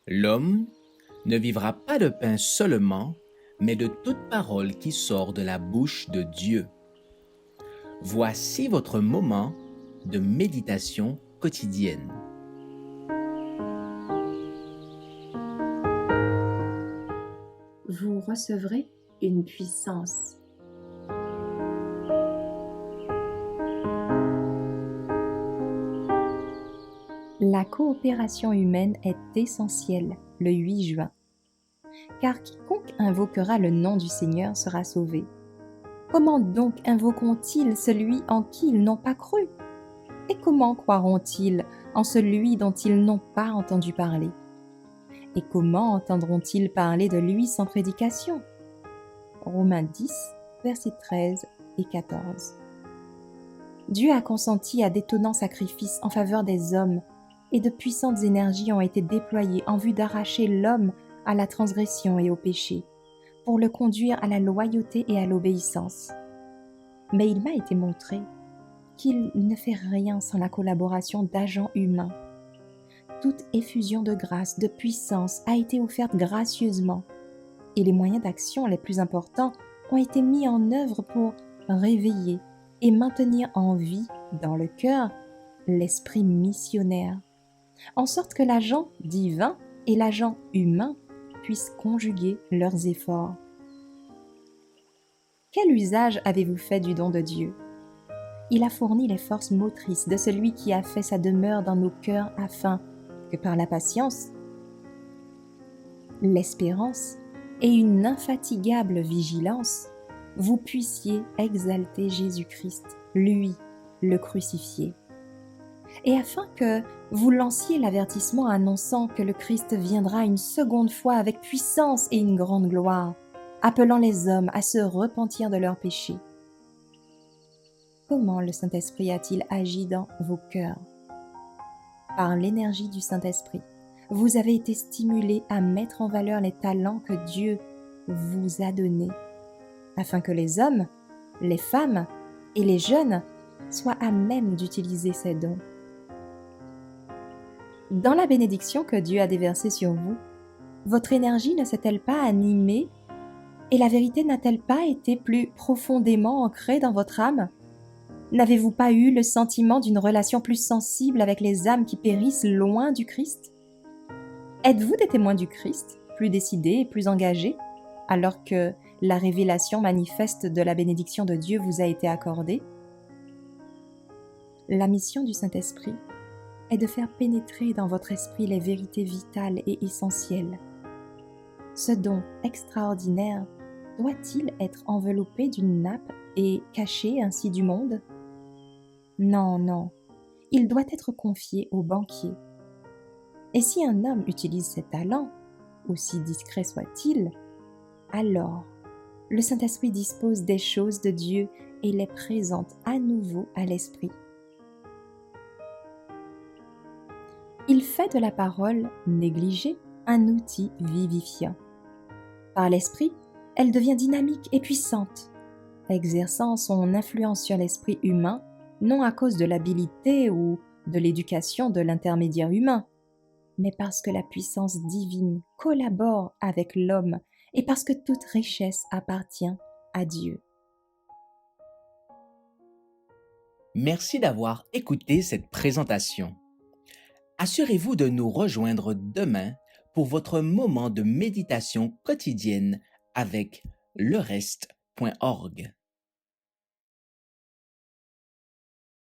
L'homme ne vivra pas de pain seulement, mais de toute parole qui sort de la bouche de Dieu. Voici votre moment de méditation quotidienne. Vous recevrez une puissance. La coopération humaine est essentielle le 8 juin, car quiconque invoquera le nom du Seigneur sera sauvé. Comment donc invoqueront-ils celui en qui ils n'ont pas cru? Et comment croiront-ils en celui dont ils n'ont pas entendu parler? Et comment entendront-ils parler de lui sans prédication? Romains 10, versets 13 et 14. Dieu a consenti à d'étonnants sacrifices en faveur des hommes, et de puissantes énergies ont été déployées en vue d'arracher l'homme à la transgression et au péché, pour le conduire à la loyauté et à l'obéissance. Mais il m'a été montré qu'il ne fait rien sans la collaboration d'agents humains. Toute effusion de grâce, de puissance a été offerte gracieusement, et les moyens d'action les plus importants ont été mis en œuvre pour réveiller et maintenir en vie dans le cœur l'esprit missionnaire, en sorte que l'agent divin et l'agent humain puissent conjuguer leurs efforts. Quel usage avez-vous fait du don de Dieu? Il a fourni les forces motrices de celui qui a fait sa demeure dans nos cœurs afin que par la patience, l'espérance et une infatigable vigilance, vous puissiez exalter Jésus-Christ, lui, le crucifié. Et afin que vous lanciez l'avertissement annonçant que le Christ viendra une seconde fois avec puissance et une grande gloire, appelant les hommes à se repentir de leurs péchés. Comment le Saint-Esprit a-t-il agi dans vos cœurs? Par l'énergie du Saint-Esprit, vous avez été stimulés à mettre en valeur les talents que Dieu vous a donnés, afin que les hommes, les femmes et les jeunes soient à même d'utiliser ces dons. Dans la bénédiction que Dieu a déversée sur vous, votre énergie ne s'est-elle pas animée et la vérité n'a-t-elle pas été plus profondément ancrée dans votre âme? N'avez-vous pas eu le sentiment d'une relation plus sensible avec les âmes qui périssent loin du Christ? Êtes-vous des témoins du Christ, plus décidés et plus engagés, alors que la révélation manifeste de la bénédiction de Dieu vous a été accordée? La mission du Saint-Esprit est de faire pénétrer dans votre esprit les vérités vitales et essentielles. Ce don extraordinaire doit-il être enveloppé d'une nappe et caché ainsi du monde? Non, non, il doit être confié au banquier. Et si un homme utilise ses talents, aussi discret soit-il, alors le Saint-Esprit dispose des choses de Dieu et les présente à nouveau à l'Esprit. Il fait de la parole négligée un outil vivifiant. Par l'Esprit, elle devient dynamique et puissante, exerçant son influence sur l'esprit humain, non à cause de l'habilité ou de l'éducation de l'intermédiaire humain, mais parce que la puissance divine collabore avec l'homme et parce que toute richesse appartient à Dieu. Merci d'avoir écouté cette présentation. Assurez-vous de nous rejoindre demain pour votre moment de méditation quotidienne avec lereste.org.